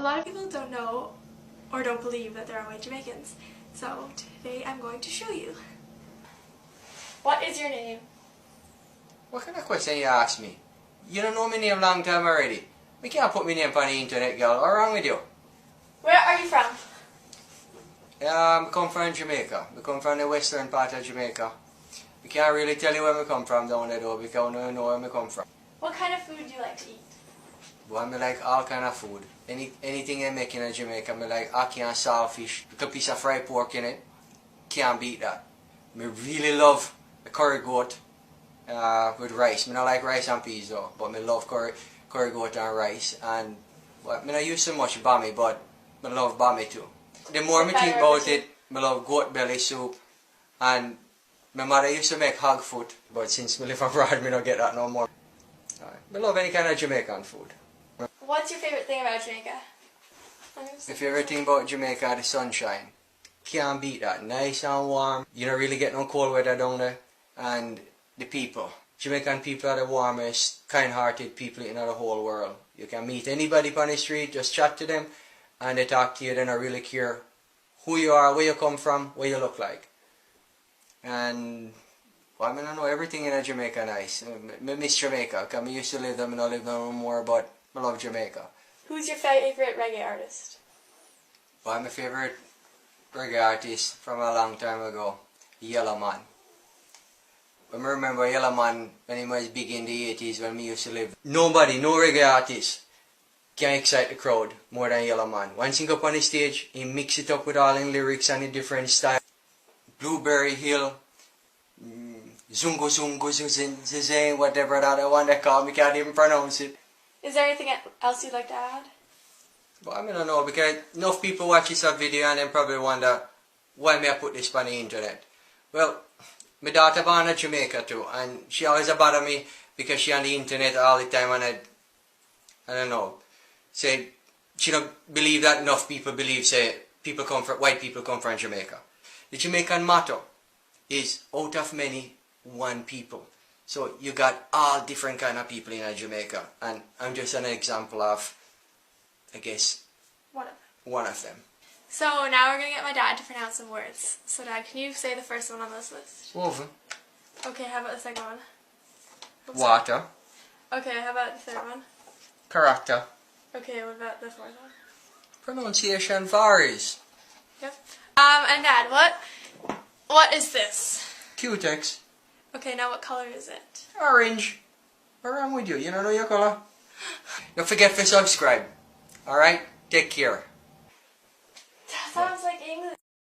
lot of people don't know or don't believe that there are white Jamaicans. So today I'm going to show you. What is your name? What kind of question you ask me? You don't know my name long time already. We can't put my name on the internet, girl. What's wrong with you? Where are you from? I come from Jamaica. We come from the western part of Jamaica. We can't really tell you where we come from down there though, because we don't know where we come from. What kind of food do you like to eat? Well, I like all kind of food. Anything they make in Jamaica, I like ackee and saltfish. With a piece of fried pork in it. Can't beat that. I really love the curry goat with rice. I don't like rice and peas though, but I love curry goat and rice. And well, I don't use so much bami, but I love bami too. The more I think about it, I love goat belly soup. And my mother used to make hog foot, but since I live abroad, I don't get that no more. I love any kind of Jamaican food. What's your favorite thing about Jamaica? My favorite thing about Jamaica is the sunshine. Can't beat that. Nice and warm. You don't really get no cold weather down there. And the people. Jamaican people are the warmest, kind-hearted people in the whole world. You can meet anybody on the street, just chat to them, and they talk to you. They don't really care who you are, where you come from, what you look like. And well, I don't know, everything in Jamaica nice. I miss Jamaica, because I used to live there, I don't live there no more, but I love Jamaica. Who's your favorite reggae artist? Well, my favorite reggae artist from a long time ago, Yellow Man. I remember Yellow Man when he was big in the 80s when we used to live. Nobody, no reggae artist can excite the crowd more than Yellow Man. Once he go up on the stage, he mix it up with all in lyrics and the different styles. Blueberry Hill, Zungo Zungo Zuzin, whatever that one they call me, can't even pronounce it. Is there anything else you'd like to add? Well, I don't know, because enough people watch this video and then probably wonder, why may I put this on the internet? Well, my daughter born in Jamaica too, and she always bother me because she on the internet all the time, and I don't know, say, she don't believe that enough people believe, say, white people come from Jamaica. The Jamaican motto is, out of many, one people. So you got all different kind of people in Jamaica, and I'm just an example of, I guess, one of them. So now we're going to get my dad to pronounce some words. So Dad, can you say the first one on this list? Woven. Okay, how about the second one? Water. Okay, how about the third one? Character. Okay, what about the fourth one? Pronunciation varies. Yep. And Dad, what is this? Cutex. Okay, now what color is it? Orange. What's wrong with you? You don't know your color? Don't forget to subscribe. Alright? Take care.